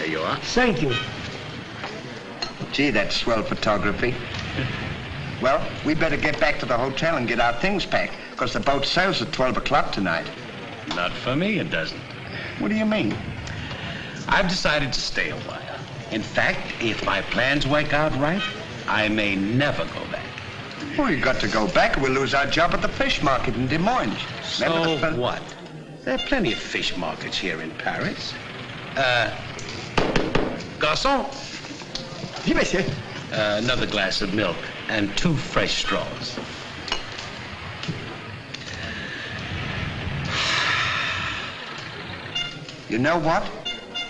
There you are. Thank you. Gee, that's swell photography. Well, we better get back to the hotel and get our things packed, because the boat sails at 12 o'clock tonight. Not for me, it doesn't. What do you mean? I've decided to stay a while. In fact, if my plans work out right, I may never go back. Well, you got to go back or we'll lose our job at the fish market in Des Moines. So what? There are plenty of fish markets here in Paris. Garçon. Oui, monsieur. Another glass of milk and 2 fresh straws. You know what?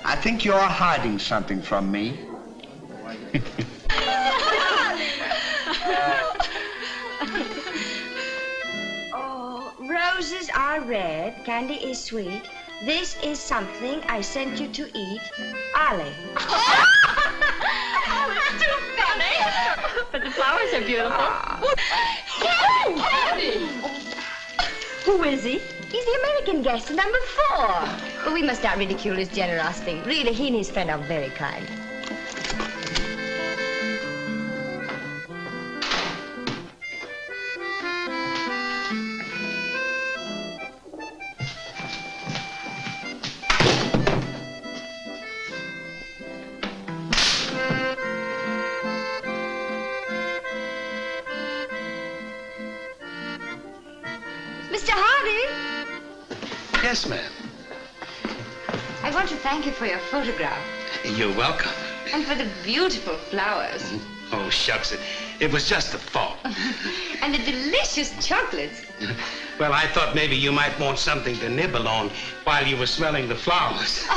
I think you're hiding something from me. Oh, roses are red, candy is sweet. This is something I sent you to eat. Ali. Too funny. But the flowers are beautiful. Candy! Who is he? He's the American guest, number 4. But we must not ridicule his generosity. Really, he and his friend are very kind. Mr. Hardy? Yes, ma'am. I want to thank you for your photograph You're welcome. and for the beautiful flowers Oh, shucks. It was just a thought. and the delicious chocolates. Well, I thought maybe you might want something to nibble on while you were smelling the flowers.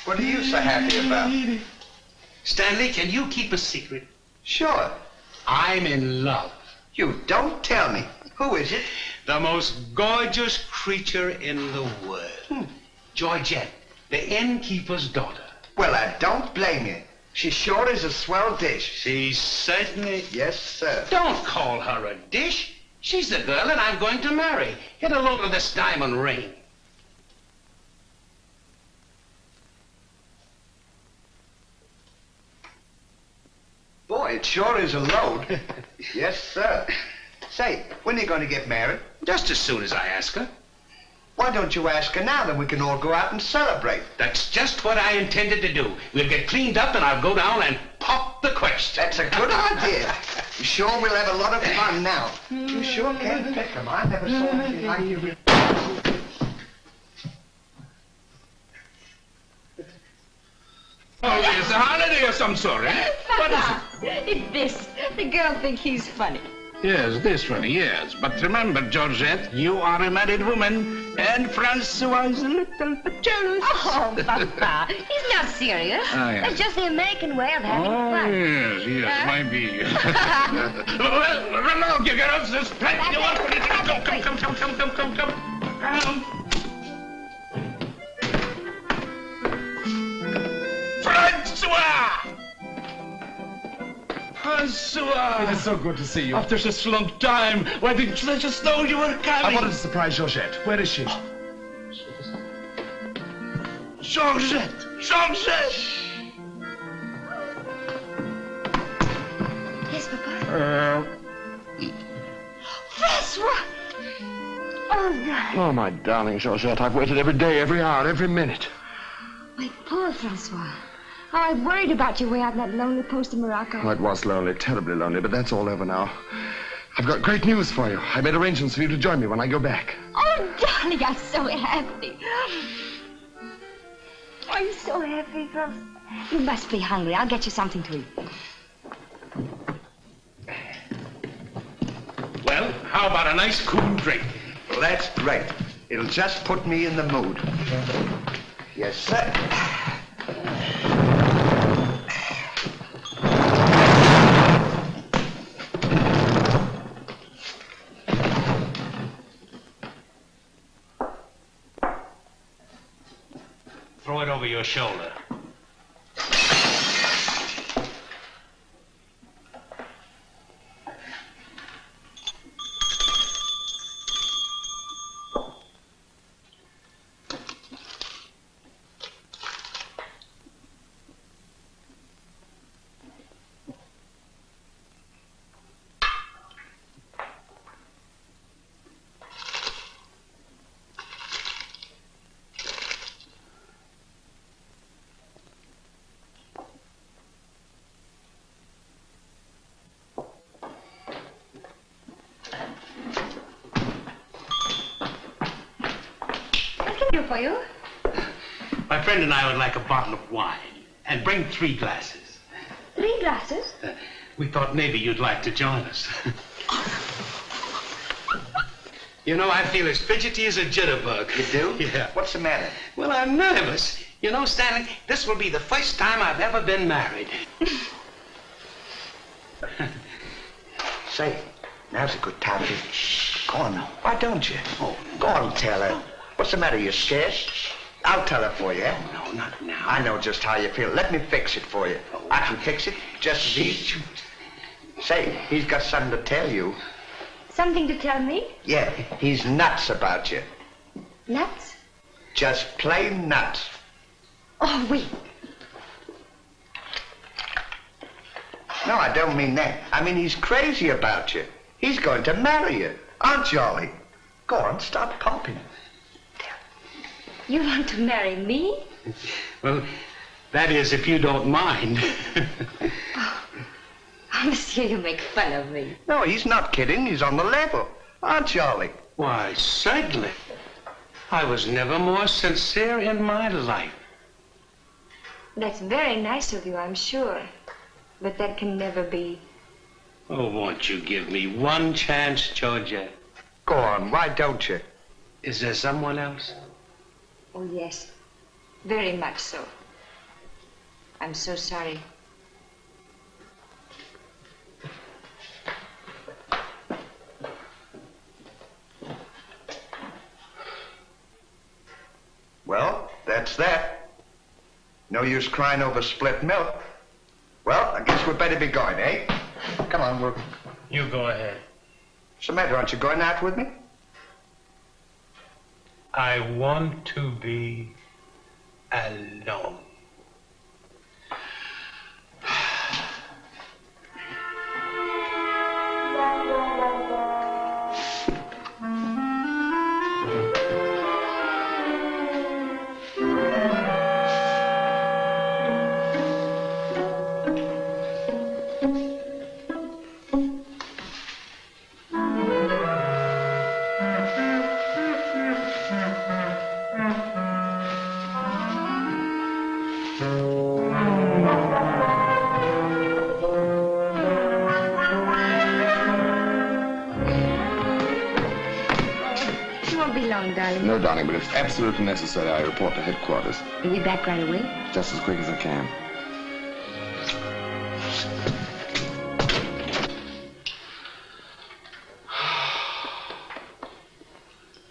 What are you so happy about? Stanley, can you keep a secret? Sure. I'm in love. You don't tell me. Who is it? The most gorgeous creature in the world. Georgette, the innkeeper's daughter. Well, I don't blame you. She sure is a swell dish. She certainly... Yes, sir. Don't call her a dish. She's the girl that I'm going to marry. Get a load of this diamond ring. Boy, it sure is a load. Yes, sir. Say, when are you going to get married? Just as soon as I ask her. Why don't you ask her now, then we can all go out and celebrate? That's just what I intended to do. We'll get cleaned up and I'll go down and pop the question. That's a good idea. You sure we'll have a lot of fun now. You sure can pick 'em. I never saw anything like you. Oh, it's a holiday of some sort, eh? What is it? It's this. The girl thinks he's funny. Yes, this one, yes. But remember, Georgette, you are a married woman, and Francois is a little bit jealous. Oh, Papa, he's not serious. Oh, yes. That's just the American way of having Oh, fun. yes, might be. Well, run along, you girls. There's plenty of work for you to do. Come. Francois! Francois! It's so good to see you. After such a long time, why didn't you let us know you were coming? I wanted to surprise Georgette. Where is she? Georgette! Georgette! Yes, Papa? Francois! Oh, darling. Oh, my darling Georgette, I've waited every day, every hour, every minute. My poor Francois. How I worried about you way out in that lonely post in Morocco. Oh, it was lonely, terribly lonely, but that's all over now. I've got great news for you. I made arrangements for you to join me when I go back. Oh, darling, I'm so happy. I'm so happy, Francois. You must be hungry. I'll get you something to eat. Well, how about a nice cool drink? Well, that's great. It'll just put me in the mood. Yes, sir. over your shoulder. For you? My friend and I would like a bottle of wine. And bring 3 glasses. 3 glasses? We thought maybe you'd like to join us. You know, I feel as fidgety as a jitterbug. You do? Yeah. What's the matter? Well, I'm nervous. You know, Stanley, this will be the first time I've ever been married. Say, now's a good time to... Go on, why don't you? Oh, go on, tell her. What's the matter, you scared? I'll tell her for you. No, not now. I know just how you feel. Let me fix it for you. I can fix it just as easy. Say, he's got something to tell you. Something to tell me? Yeah, he's nuts about you. Nuts? Just plain nuts. Oh, wait. No, I don't mean that. I mean he's crazy about you. He's going to marry you. Aren't you, Ollie? Go on, stop popping. You want to marry me? Well, that is, if you don't mind. Oh, monsieur, you make fun of me. No, he's not kidding. He's on the level. Aren't you, Ollie? Why, certainly. I was never more sincere in my life. That's very nice of you, I'm sure. But that can never be. Oh, won't you give me one chance, Georgia? Go on, why don't you? Is there someone else? Oh, yes. Very much so. I'm so sorry. Well, that's that. No use crying over spilt milk. Well, I guess we'd better be going, eh? Come on, we'll... You go ahead. What's the matter? Aren't you going out with me? I want to be alone. No, darling, but if absolutely necessary, I report to headquarters. You'll be back right away? Just as quick as I can.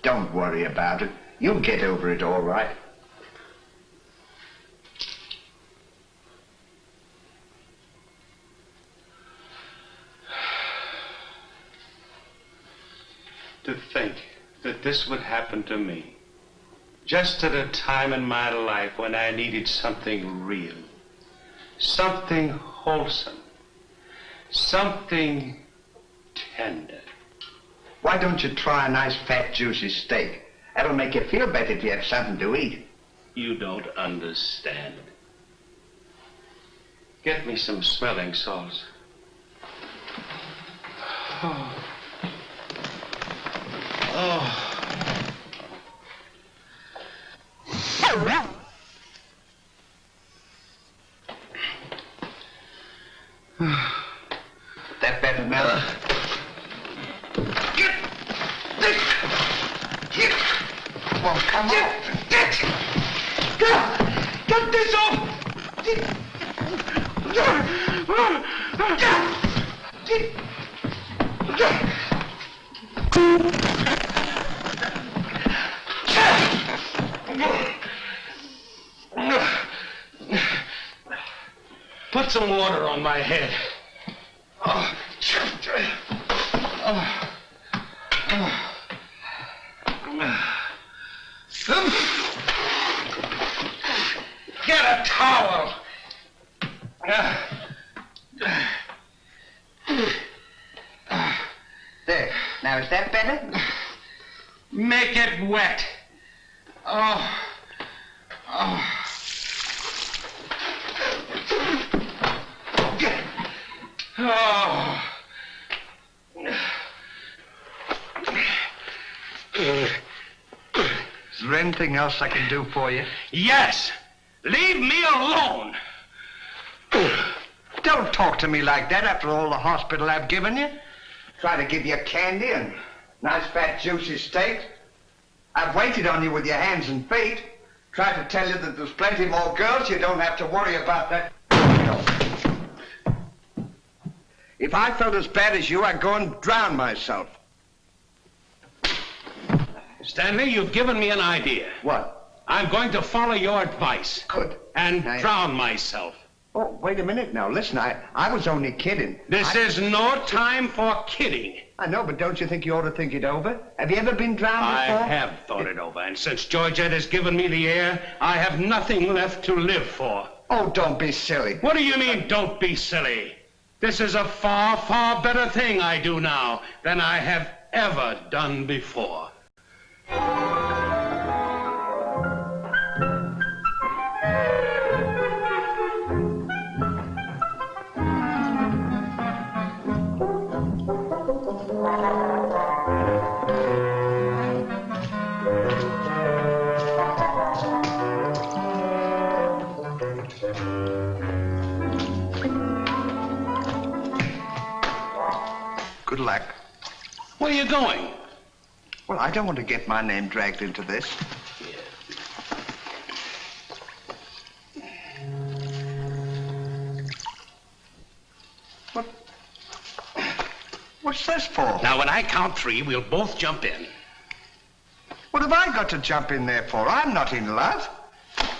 Don't worry about it. You'll get over it all right. To think that this would happen to me, just at a time in my life when I needed something real, something wholesome, something tender. Why don't you try a nice, fat, juicy steak? That'll make you feel better if you have something to eat. You don't understand. Get me some smelling salts. Oh. Oh. That better, Mel? Get this! Get! Well, come on. Get this off! Put some water on my head. Oh. Get a towel. There. Now, is that better? Make it wet. Oh. Oh. Oh. Is there anything else I can do for you? Yes. Leave me alone. Don't talk to me like that after all the hospital I've given you. Try to give you candy and nice fat juicy steak. I've waited on you with your hands and feet. Tried to tell you that there's plenty more girls. You don't have to worry about that. If I felt as bad as you, I'd go and drown myself. Stanley, you've given me an idea. What? I'm going to follow your advice. Good. And Now, drown myself. Oh, wait a minute now. Listen, I was only kidding. This is no time for kidding. I know, but don't you think you ought to think it over? Have you ever been drowned I before? have thought it over, and since Georgette has given me the air, I have nothing left to live for. Oh, don't be silly. What do you mean, don't be silly? This is a far, far better thing I do now than I have ever done before. Good luck. Where are you going? Well, I don't want to get my name dragged into this. What's this for? Now, when I count three, we'll both jump in. What have I got to jump in there for? I'm not in love.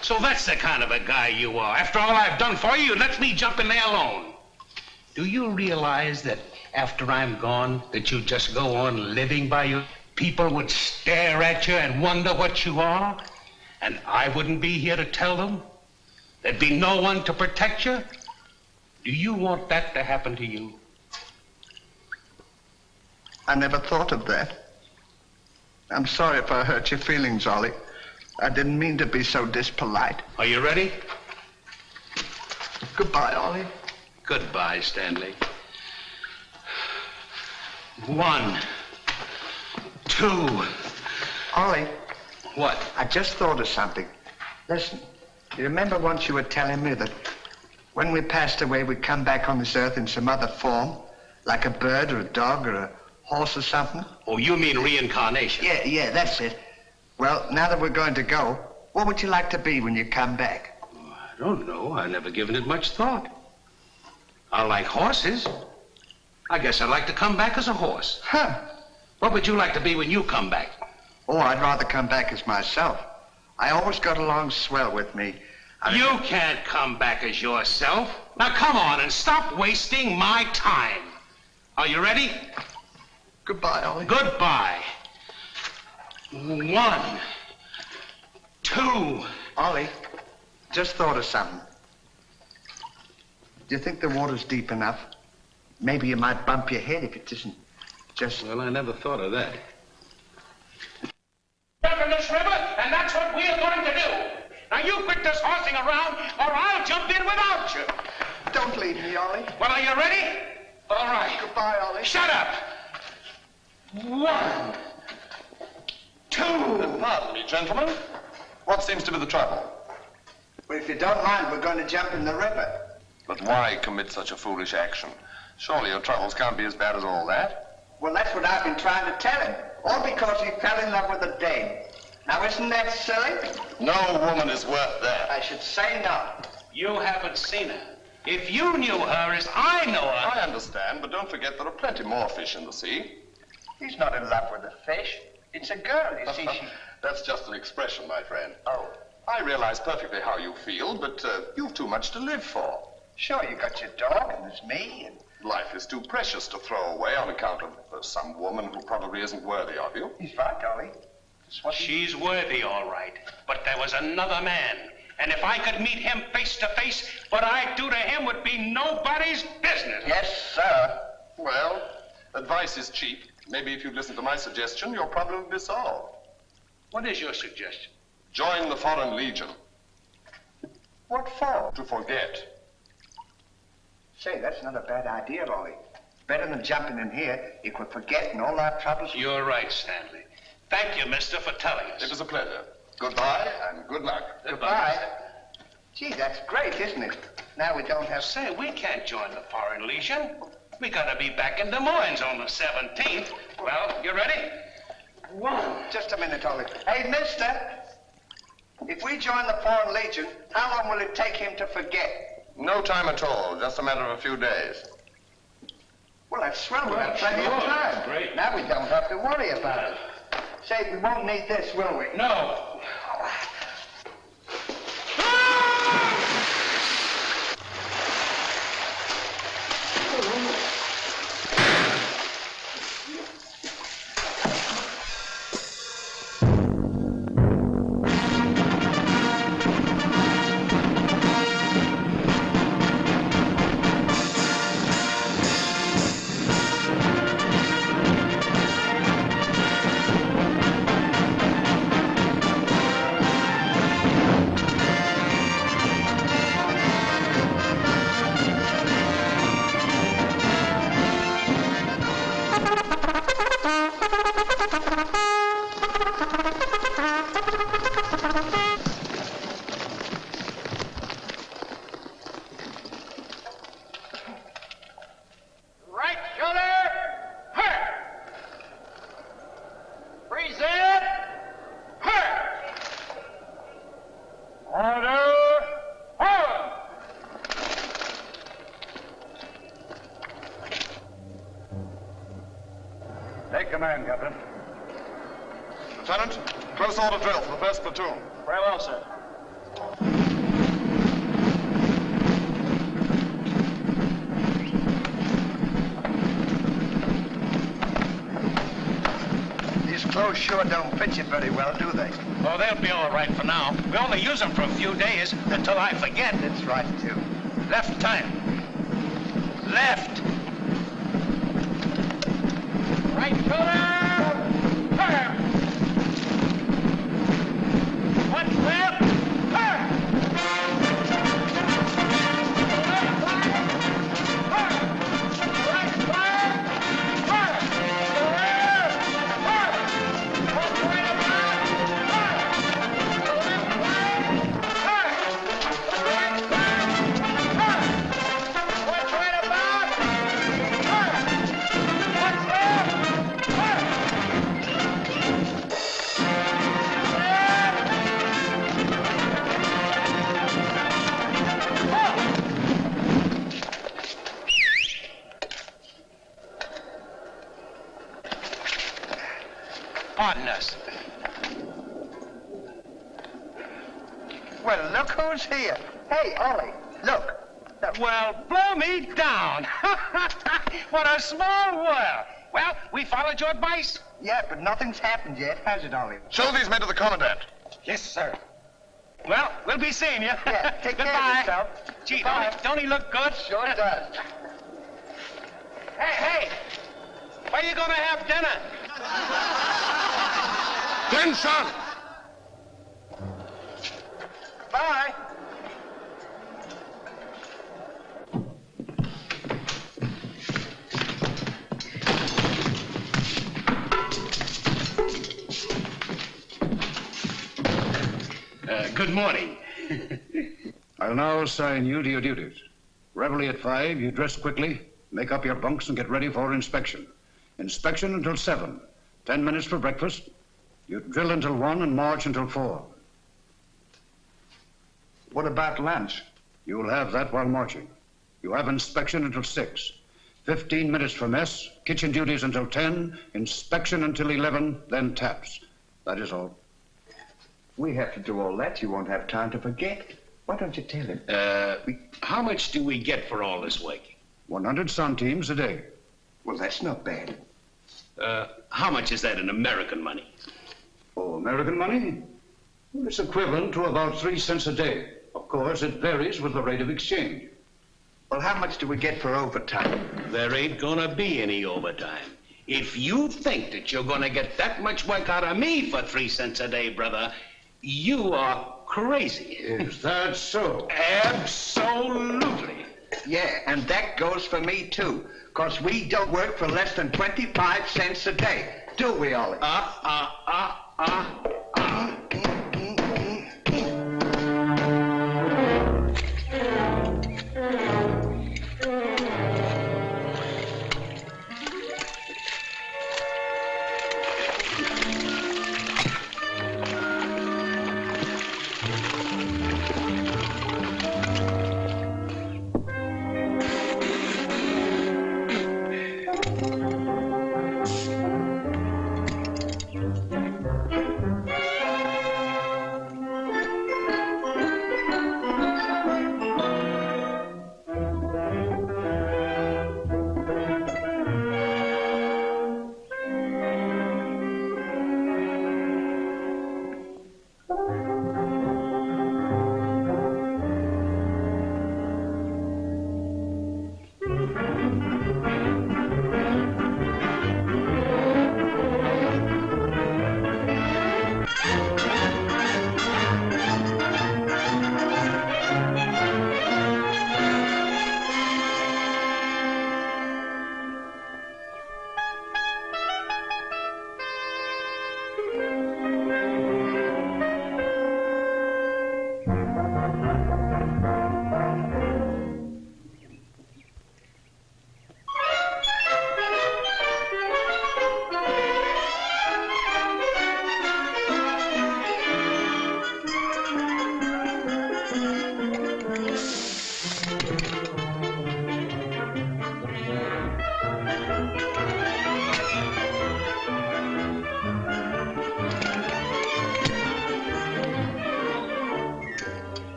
So that's the kind of a guy you are. After all I've done for you, you let me jump in there alone. Do you realize that after I'm gone, that you just go on living by you? People would stare at you and wonder what you are, and I wouldn't be here to tell them? There'd be no one to protect you? Do you want that to happen to you? I never thought of that. I'm sorry if I hurt your feelings, Ollie. I didn't mean to be so dispolite. Are you ready? Goodbye, Ollie. Goodbye, Stanley. 1, 2. Ollie, What? I just thought of something. Listen, you remember once you were telling me that when we passed away, we'd come back on this earth in some other form, like a bird or a dog or a horse or something? Oh, you mean reincarnation? Yeah, that's it. Well, now that we're going to go, what would you like to be when you come back? I don't know. I've never given it much thought. I like horses. I guess I'd like to come back as a horse. Huh. What would you like to be when you come back? Oh, I'd rather come back as myself. I always got along swell with me. You can't come back as yourself. Now come on and stop wasting my time. Are you ready? Goodbye, Ollie. Goodbye. 1, 2. Ollie, just thought of something. Do you think the water's deep enough? Maybe you might bump your head if it isn't just... Well, I never thought of that. Jump in this river, and that's what we're going to do. Now you quit this horsing around, or I'll jump in without you. Don't leave me, Ollie. Well, are you ready? All right. Goodbye, Ollie. Shut up. 1, 2. Pardon me, gentlemen. What seems to be the trouble? Well, if you don't mind, we're going to jump in the river. But why commit such a foolish action? Surely your troubles can't be as bad as all that. Well, that's what I've been trying to tell him. All because he fell in love with a dame. Now, isn't that silly? No woman is worth that. I should say not. You haven't seen her. If you knew her as I know her... I understand, but don't forget there are plenty more fish in the sea. He's not in love with a fish. It's a girl, you see. That's just an expression, my friend. Oh. I realize perfectly how you feel, but you've too much to live for. Sure, you got your dog, and there's me, and... Life is too precious to throw away on account of some woman who probably isn't worthy of you. He's right, Dolly. She's worthy, all right. But there was another man. And if I could meet him face to face, what I'd do to him would be nobody's business. Yes, sir. Well, advice is cheap. Maybe if you'd listen to my suggestion, your problem would be solved. What is your suggestion? Join the Foreign Legion. What for? To forget. Say, that's not a bad idea, Dolly. Better than jumping in here. You could forget and all our troubles. You're right, Stanley. Thank you, mister, for telling us. It was a pleasure. Goodbye and good luck. Goodbye. Gee, that's great, isn't it? Now we don't have... Say, we can't join the Foreign Legion. We gotta be back in Des Moines on the 17th. Well, you ready? Just a minute, Dolly. Hey, mister. If we join the Foreign Legion, how long will it take him to forget? No time at all. Just a matter of a few days. Well, that's swell. We'll have plenty of time. Great. Now we don't have to worry about it. Say, we won't need this, will we? No. Take command, Captain. Lieutenant, close order drill for the first platoon. Very well, sir. These clothes sure don't fit you very well, do they? Oh, they'll be all right for now. We only use them for a few days until I forget. That's right, too. Left time. Left. Right shoulder. Turn. One left. Turn. Right fire. Turn. Rear. Turn. One right about. Turn. Left fire. Turn. Right fire. Turn. One right about. Turn. One left. Turn. Pardon us. Well, look who's here. Hey, Ollie, look. Well, blow me down. What a small world. Well, we followed your advice. Yeah, but nothing's happened yet, has it, Ollie? Show these men to the commandant. Yes, sir. Well, we'll be seeing you. Yeah, take care of Goodbye. yourself. Gee, Goodbye. don't he look good? Sure does. Hey, where you gonna have dinner? Attention! Bye. Good morning. I'll now assign you to your duties. Reveille at 5, you dress quickly, make up your bunks and get ready for inspection. Inspection until 7. 10 minutes for breakfast. You drill until 1 and march until 4. What about lunch? You'll have that while marching. You have inspection until 6. 15 minutes for mess, kitchen duties until 10, inspection until 11, then taps. That is all. We have to do all that. You won't have time to forget. Why don't you tell him? How much do we get for all this work? 100 centimes a day. Well, that's not bad. How much is that in American money? Oh, American money? Well, it's equivalent to about 3 cents a day. Of course, it varies with the rate of exchange. Well, how much do we get for overtime? There ain't gonna be any overtime. If you think that you're gonna get that much work out of me for 3 cents a day, brother, you are crazy. Is that so? Absolutely. Yeah, and that goes for me, too. Because we don't work for less than 25 cents a day. Do we, Ollie?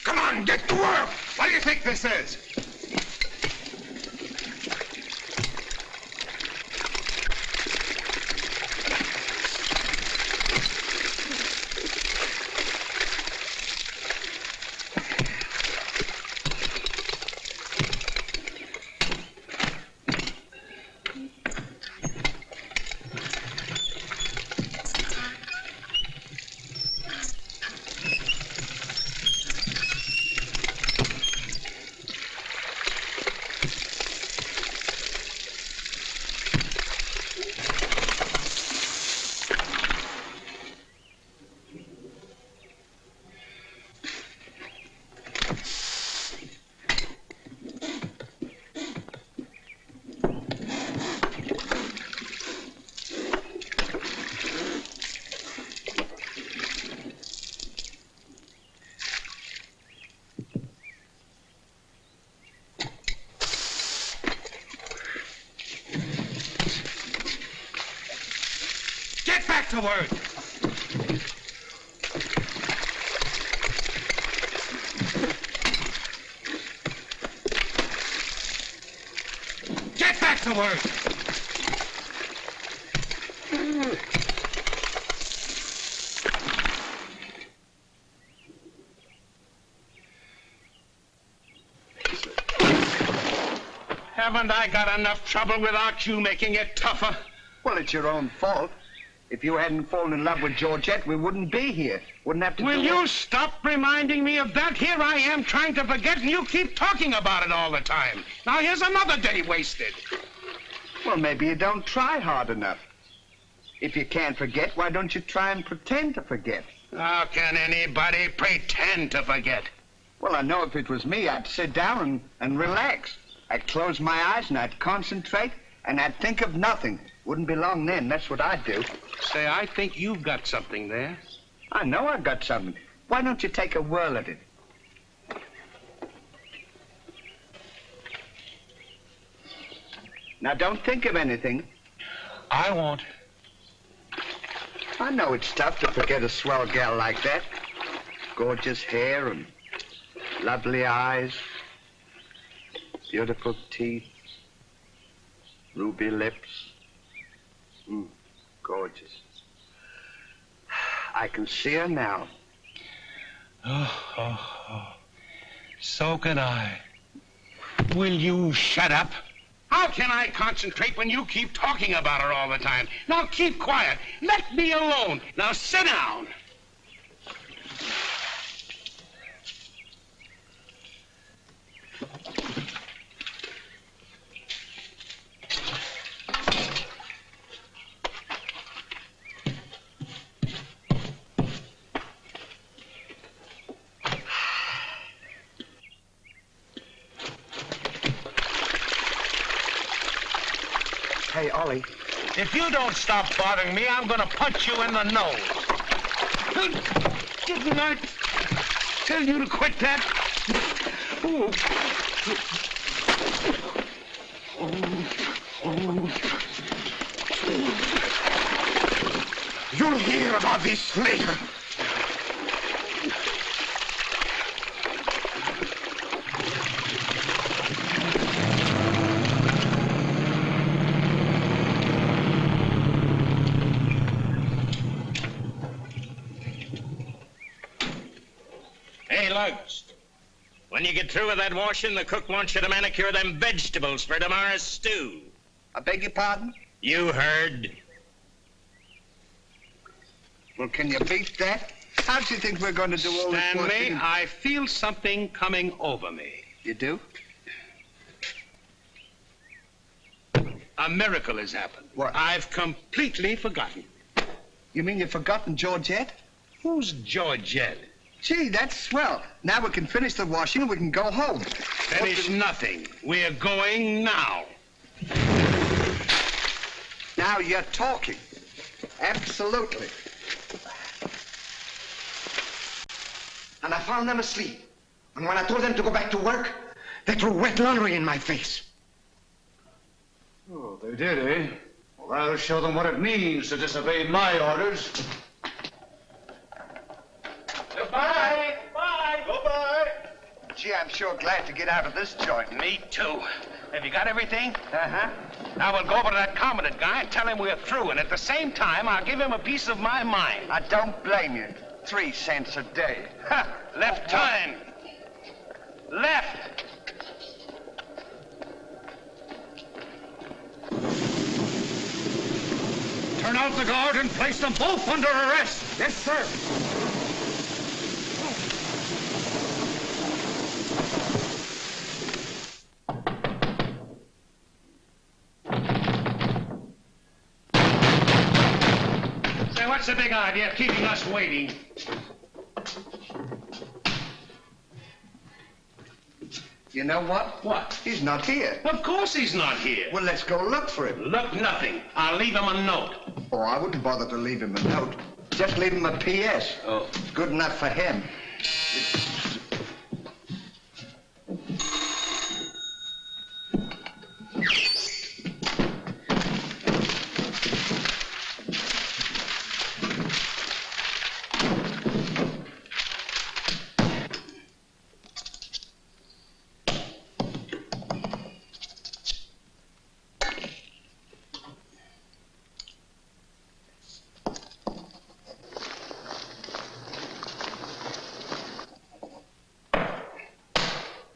Come on, get to work! What do you think this is? Get back to work! Get back to work! Haven't I got enough trouble without you making it tougher? Well, it's your own fault. If you hadn't fallen in love with Georgette, we wouldn't be here. Wouldn't have to Will do you stop reminding me of that? Here I am trying to forget, and you keep talking about it all the time. Now here's another day wasted. Well, maybe you don't try hard enough. If you can't forget, why don't you try and pretend to forget? How can anybody pretend to forget? Well, I know if it was me, I'd sit down and relax. I'd close my eyes and I'd concentrate and I'd think of nothing. Wouldn't be long then. That's what I'd do. Say, I think you've got something there. I know I've got something. Why don't you take a whirl at it? Now, don't think of anything. I won't. I know it's tough to forget a swell gal like that. Gorgeous hair and lovely eyes, beautiful teeth, ruby lips. Gorgeous. I can see her now. Oh. So can I. Will you shut up? How can I concentrate when you keep talking about her all the time? Now keep quiet. Let me alone. Now sit down. Hey, Ollie. If you don't stop bothering me, I'm going to punch you in the nose. Didn't I tell you to quit that? Ooh. You'll hear about this later. When you get through with that washing, the cook wants you to manicure them vegetables for tomorrow's stew. I beg your pardon? You heard. Well, can you beat that? How do you think we're going to do all this Stanley, washing? I feel something coming over me. You do? A miracle has happened. What? I've completely forgotten. You mean you've forgotten Georgette? Who's Georgette? Gee, that's swell. Now we can finish the washing and we can go home. Finish nothing. We're going now. Now you're talking. Absolutely. And I found them asleep. And when I told them to go back to work, they threw wet laundry in my face. Oh, they did, eh? Well, I'll show them what it means to disobey my orders. Goodbye. Bye. Goodbye. Gee, I'm sure glad to get out of this joint. Me too. Have you got everything? Uh-huh. Now we'll go over to that commandant guy and tell him we're through, and at the same time, I'll give him a piece of my mind. I don't blame you. 3 cents a day. Ha! Left turn. Left. Turn out the guard and place them both under arrest. Yes, sir. Say, what's the big idea of keeping us waiting? You know what? What? He's not here. Of course he's not here. Well, let's go look for him. Look, nothing. I'll leave him a note. Oh, I wouldn't bother to leave him a note. Just leave him a P.S. Oh. It's good enough for him.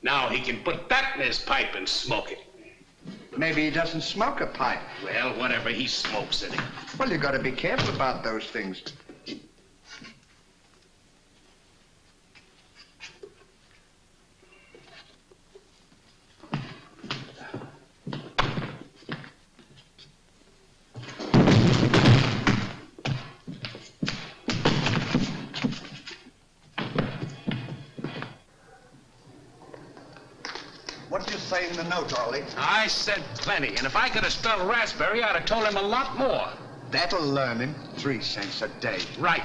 Now he can put that in his pipe and smoke it. Maybe he doesn't smoke a pipe. Well, whatever, he smokes it. Well, you got to be careful about those things. What did you say in the note, Ollie? I said plenty, and if I could have spelled raspberry, I'd have told him a lot more. That'll learn him. 3 cents a day. Right.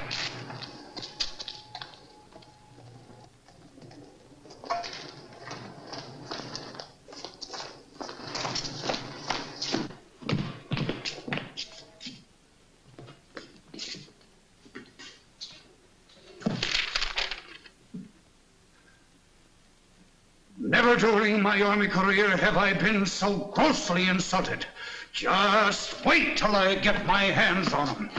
Never during my army career have I been so grossly insulted. Just wait till I get my hands on him.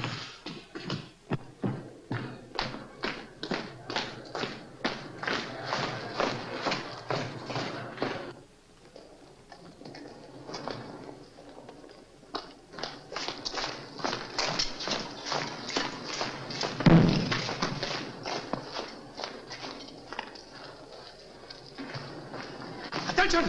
Attention!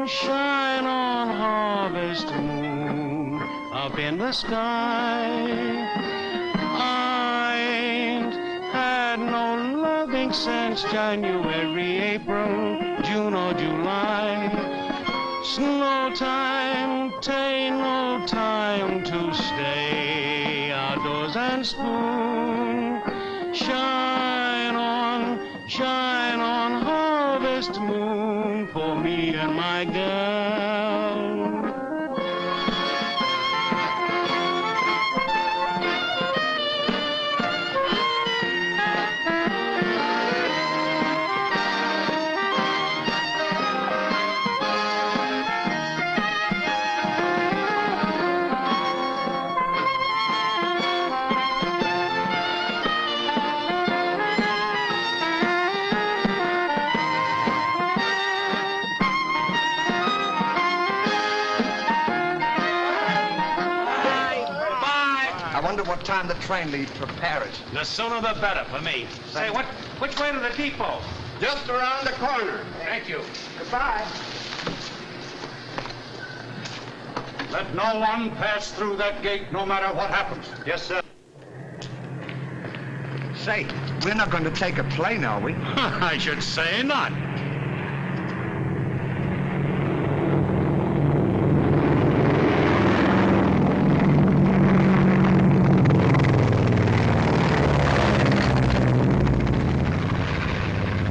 Shine on, harvest moon, up in the sky. I ain't had no loving since January, April, June or July. Snow time, tain't no time to stay outdoors and spoon. Shine on, harvest moon, for me and my girl. I wonder what time the train leaves for Paris. The sooner the better for me. Say, which way to the depot? Just around the corner. Thank you. Goodbye. Let no one pass through that gate, no matter what happens. Yes, sir. Say, we're not going to take a plane, are we? I should say not.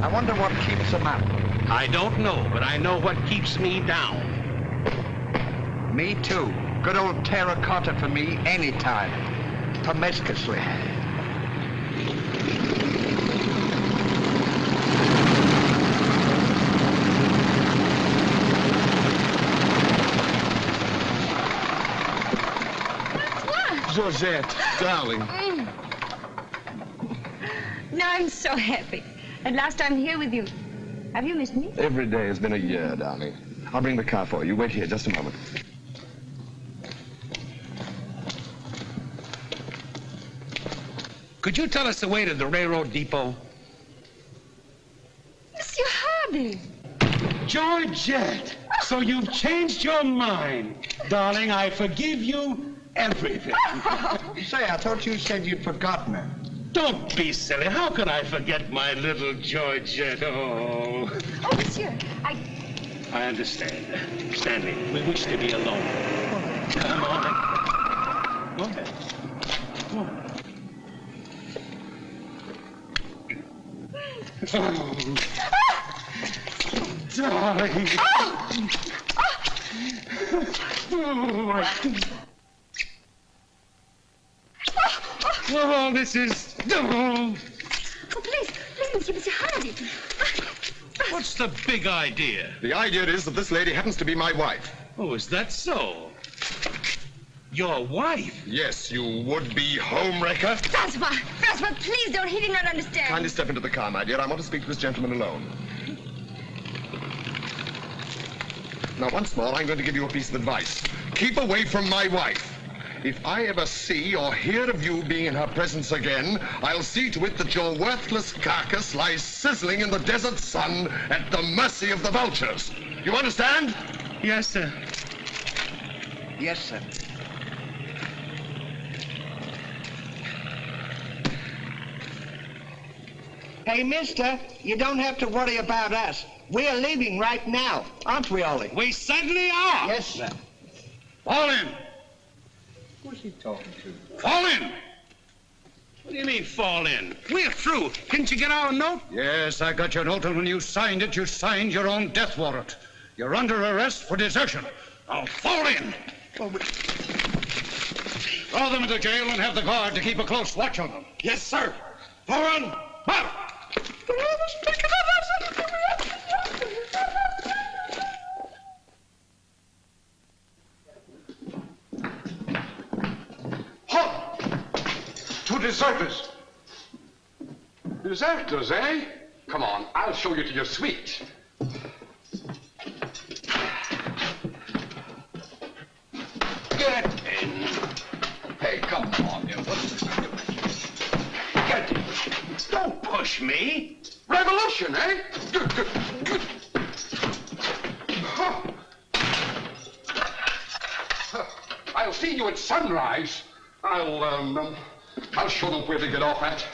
I wonder what keeps them up. I don't know, but I know what keeps me down. Me too. Good old terracotta for me anytime. Promiscuously. Georgette, darling. Now I'm so happy. At last I'm here with you. Have you missed me? Every day has been a year, darling. I'll bring the car for you. Wait here just a moment. Could you tell us the way to the railroad depot? Andy. Georgette, so you've changed your mind. Darling, I forgive you everything. Say, I thought you said you'd forgotten her. Don't be silly. How can I forget my little Georgette? Oh. Oh, monsieur, I understand. Stanley, we wish to be alone. Come on. Go ahead. Go on. Oh. Darling. Oh, this is... Oh, please, Monsieur Hardy. What's the big idea? The idea is that this lady happens to be my wife. Oh, is that so? Your wife? Yes, you would-be homewrecker. Francois, please don't. He did not understand. Kindly step into the car, my dear. I want to speak to this gentleman alone. Now, once more, I'm going to give you a piece of advice. Keep away from my wife. If I ever see or hear of you being in her presence again, I'll see to it that your worthless carcass lies sizzling in the desert sun at the mercy of the vultures. You understand? Yes, sir. Yes, sir. Hey, mister, you don't have to worry about us. We're leaving right now, aren't we, Ollie? We certainly are. Yes, sir. Fall in. Who's he talking to? Fall in. What do you mean, fall in? We're through. Didn't you get our note? Yes, I got your note, and when you signed it, you signed your own death warrant. You're under arrest for desertion. Now, fall in. Well, Throw them into jail and have the guard to keep a close watch on them. Yes, sir. Foreign, march. Halt! Two deserters. Deserters, eh? Come on, I'll show you to your suite. Get in. Hey, come on, you. Get in. Don't push me. Revolution, eh? I'll see you at sunrise. I'll show them where to get off at.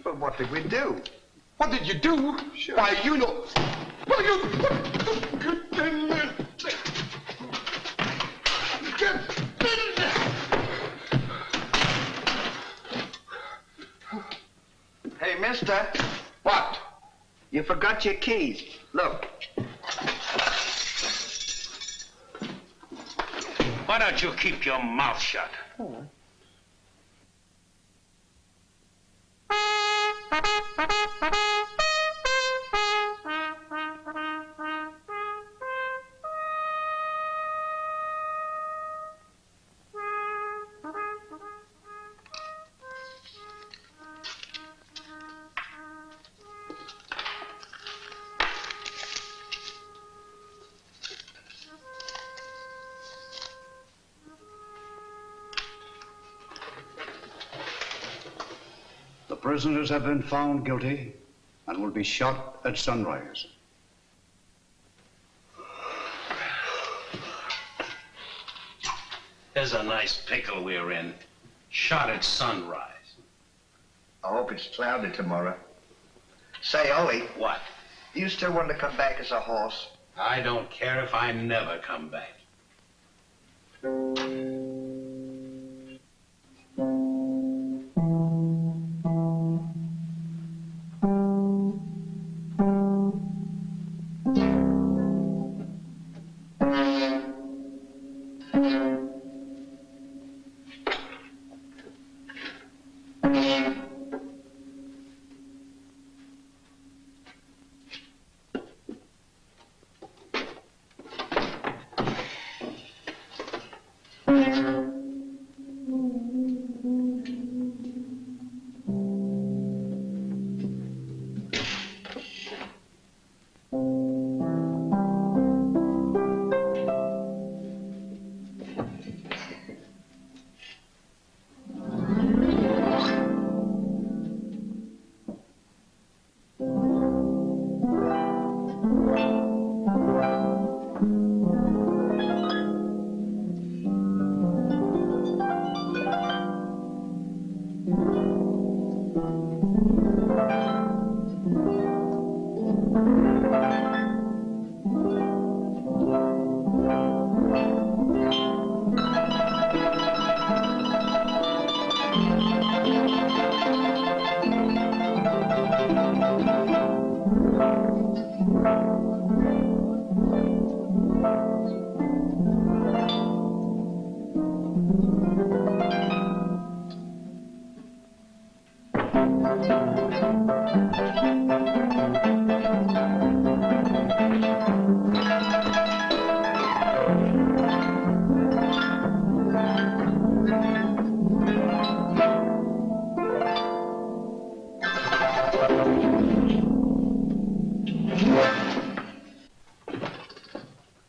but what did we do? What did you do? Sure. Why, you know... Well, you... Get in there. Get in there. Hey, mister. What? You forgot your keys. Look. Why don't you keep your mouth shut? The prisoners have been found guilty and will be shot at sunrise. There's a nice pickle we're in. Shot at sunrise. I hope it's cloudy tomorrow. Say, Ollie. What? You still want to come back as a horse? I don't care if I never come back.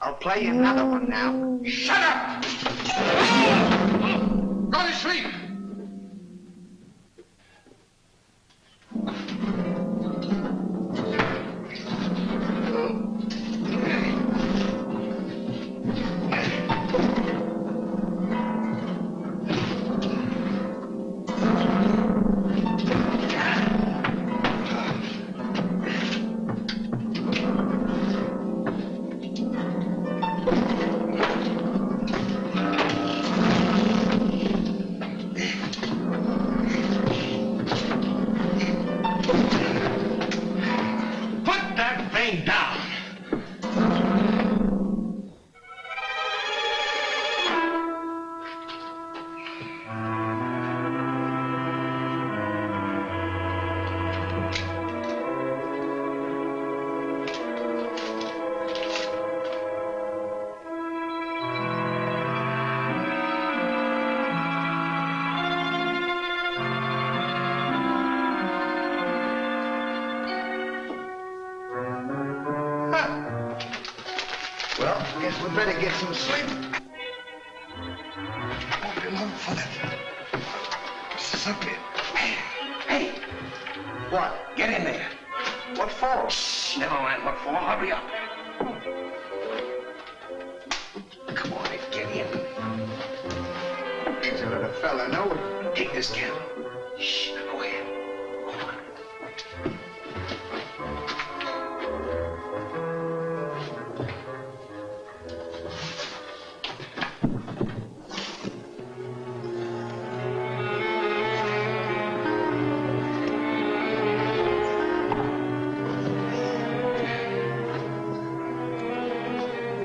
I'll play another one now. Shut up! Go to sleep! Well, guess we'd better get some sleep. Won't be long for that. What's this up here? Hey! What? Get in there. What for? Shh, never mind what for. Hurry up. Come on, get in. Does let a fella know it? Take this candle. Shh, go ahead.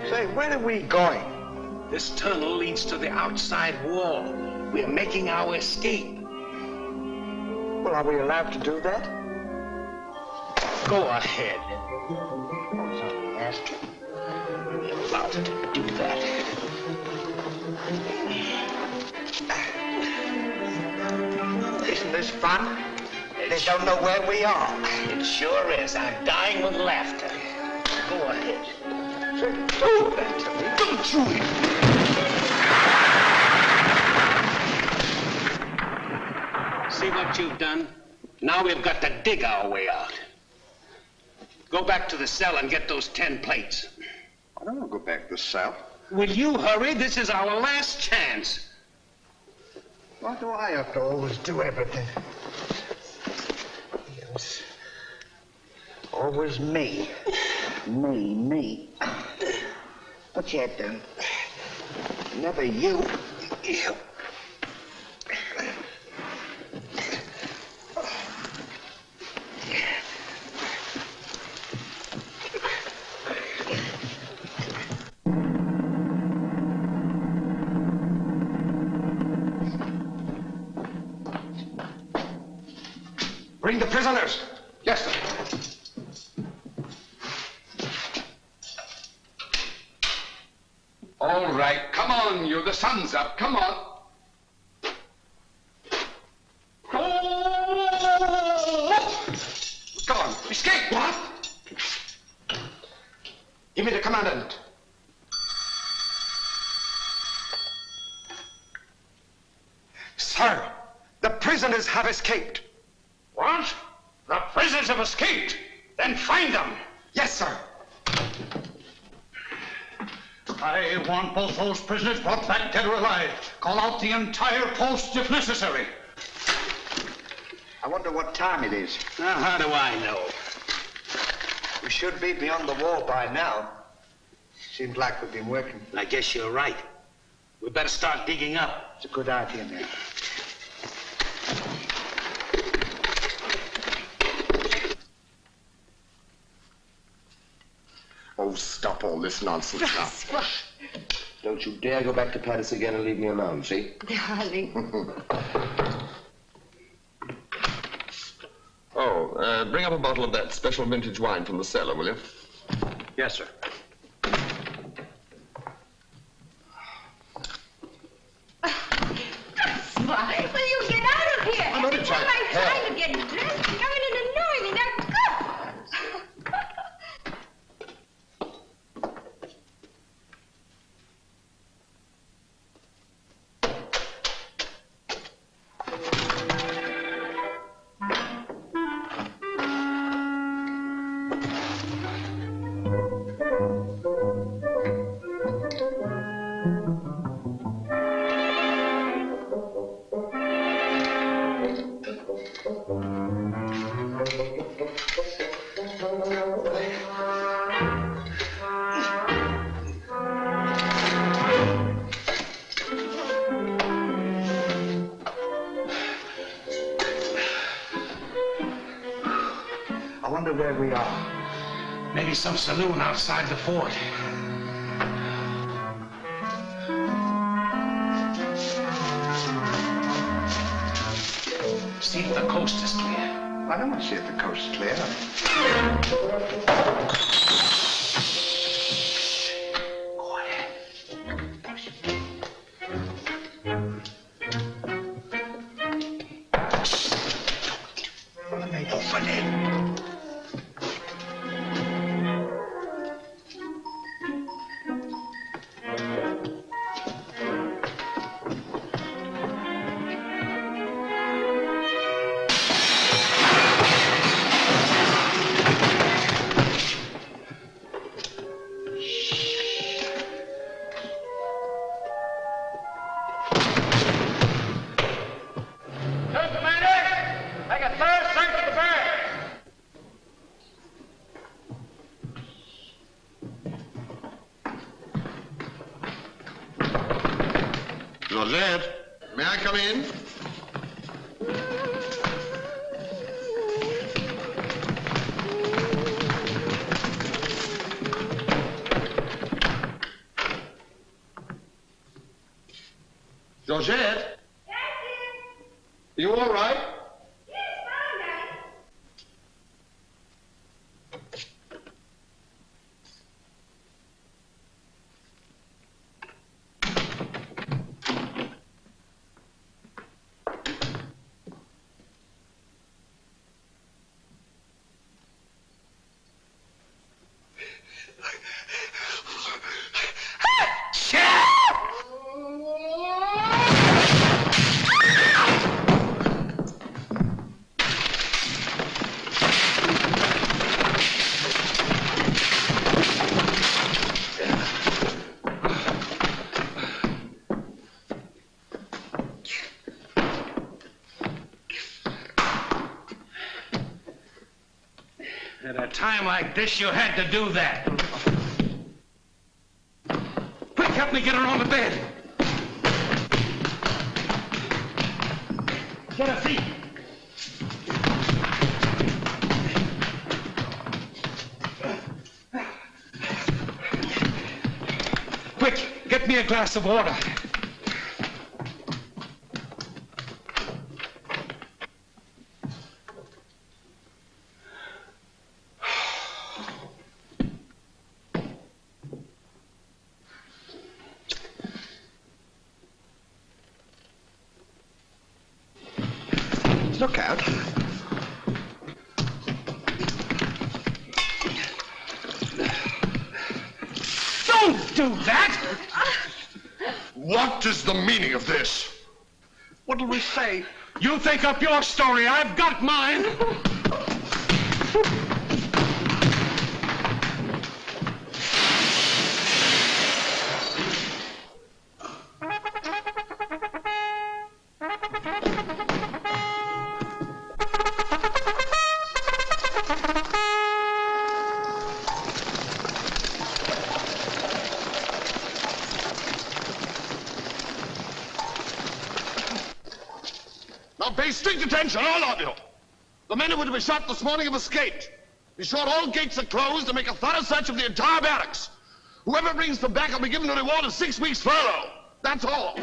Say, where are we going? This tunnel leads to the outside wall. We're making our escape. Well, are we allowed to do that? Go ahead. I was only asking. We're allowed to do that. Isn't this fun? They don't know where we are. It sure is. I'm dying with laughter. Go ahead. Say, do that to me. Don't you? See what you've done? Now we've got to dig our way out. Go back to the cell and get those 10 plates. I don't want to go back to the cell. Will you hurry? This is our last chance. Why do I have to always do everything? Yes. Always me. Me. What you done? Never you. You. Bring the prisoners. Yes, sir. All right, come on, you. The sun's up. Come on. Come on, escape. What? Give me the commandant. Sir, the prisoners have escaped. What? The prisoners have escaped. Then find them. Yes, sir. I want both those prisoners brought back dead or alive. Call out the entire post if necessary. I wonder what time it is. Now, how do I know? We should be beyond the wall by now. Seems like we've been working. I guess you're right. We better start digging up. It's a good idea now. Oh, stop all this nonsense now. Squash. Don't you dare go back to Paris again and leave me alone, see? Darling. Oh, bring up a bottle of that special vintage wine from the cellar, will you? Yes, sir. Why? Will you get out of here? I'm only Every time trying- I'm trying to get dressed, you come in and annoy me. Now, go! I wonder where we are. Maybe some saloon outside the fort. See if the coast is clear. I don't want to see if the coast is clear. Open it. Georgette, may I come in? Georgette? You all right? At a time like this, you had to do that. Quick, help me get her on the bed. Get her feet. Quick, get me a glass of water. Look out. Don't do that! What is the meaning of this? What'll we say? You think up your story. I've got mine. Now pay strict attention, all of you. The men who were to be shot this morning have escaped. Be sure all gates are closed and make a thorough search of the entire barracks. Whoever brings them back will be given a reward of 6 weeks' furlough. That's all.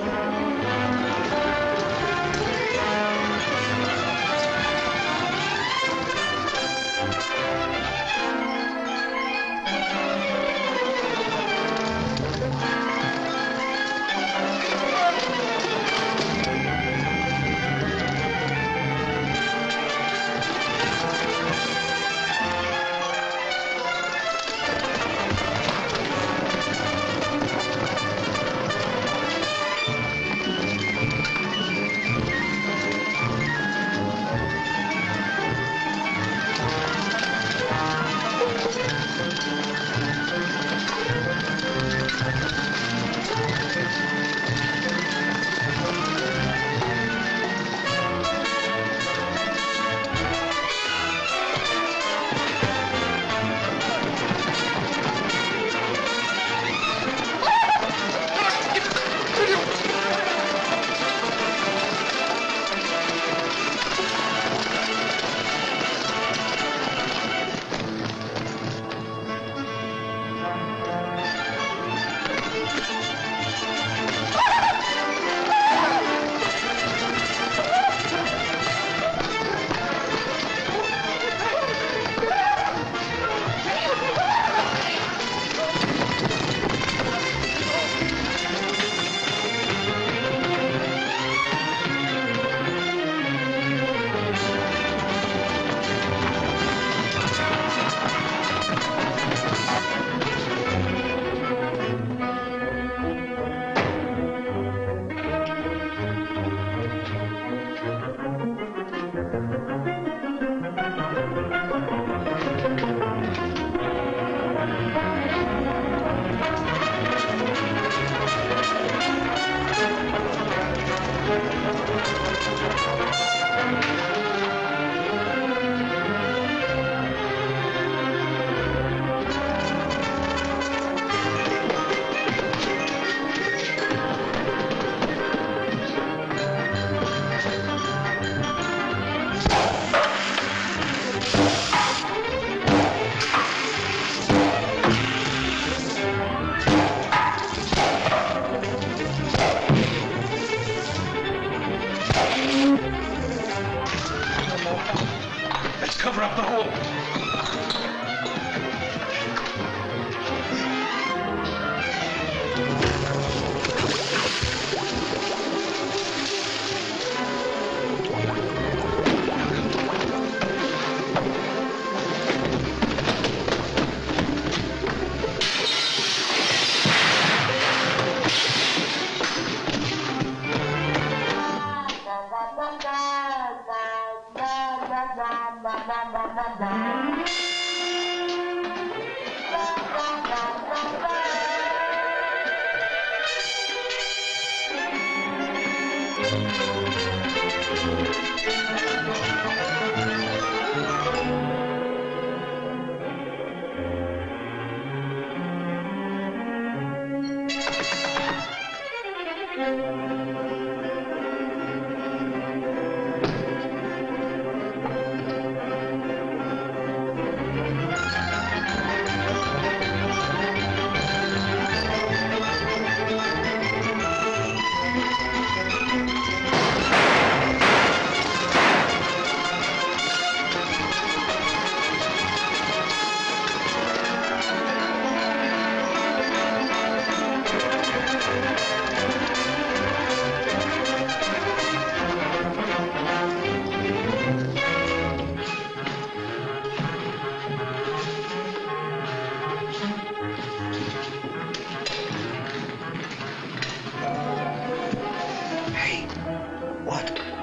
Let's cover up the hole.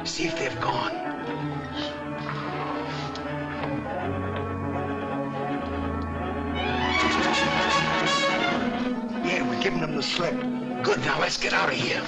See if they've gone. Yeah, we're giving them the slip. Good, now let's get out of here.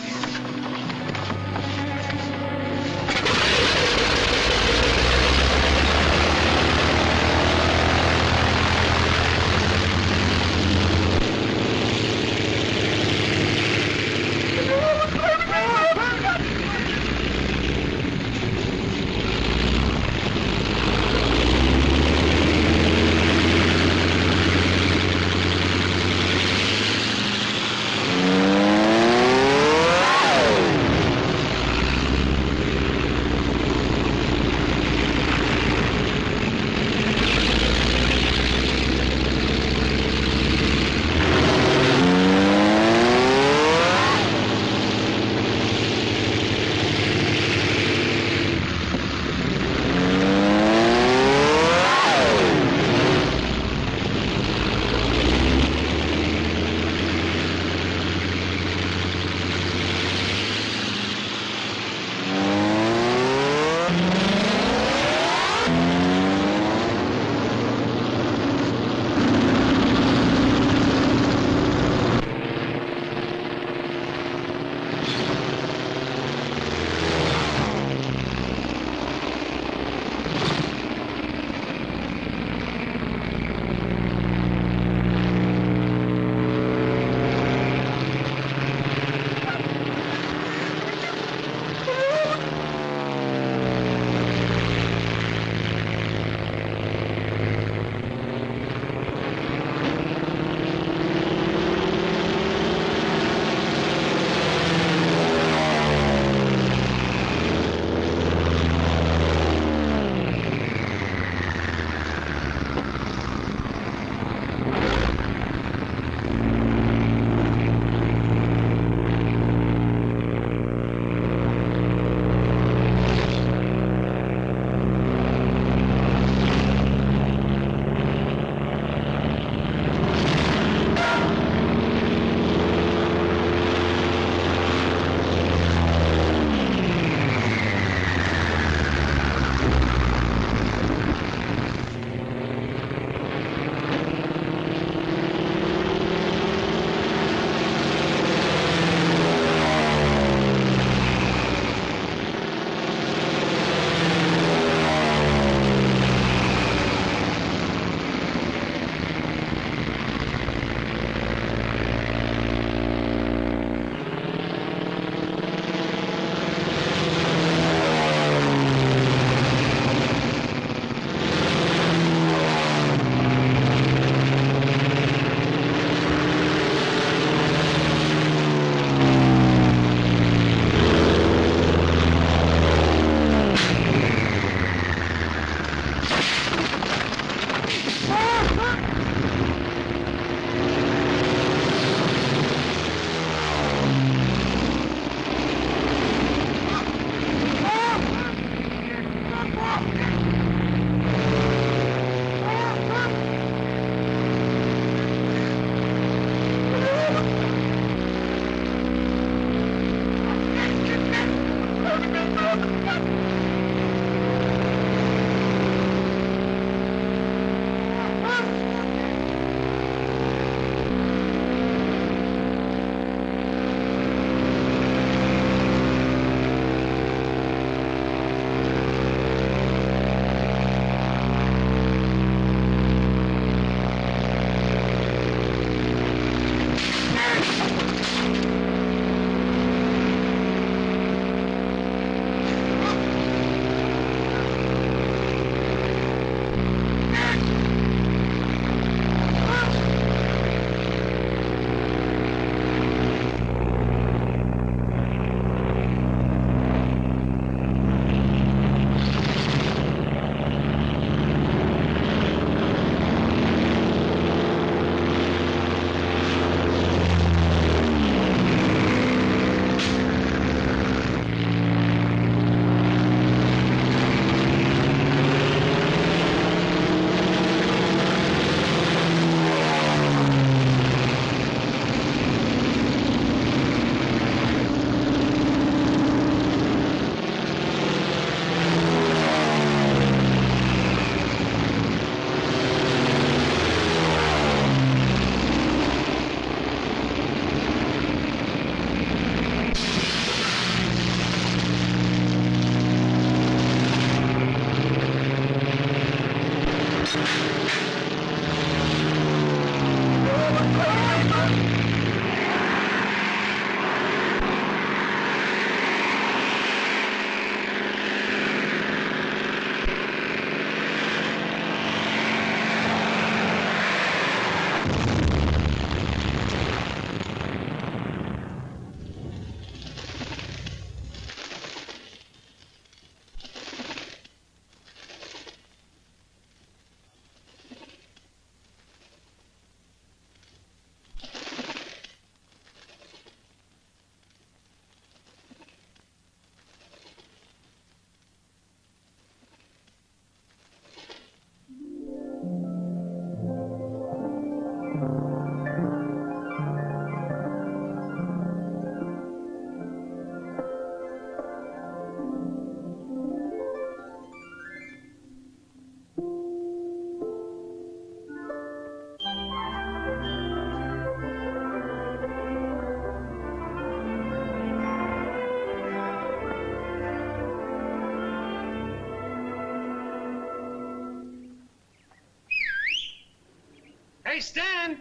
Hey, Stan!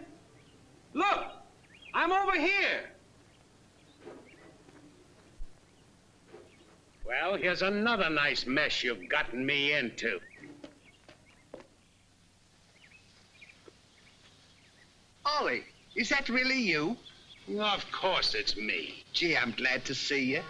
Look! I'm over here! Well, here's another nice mess you've gotten me into. Ollie, is that really you? Of course it's me. Gee, I'm glad to see you.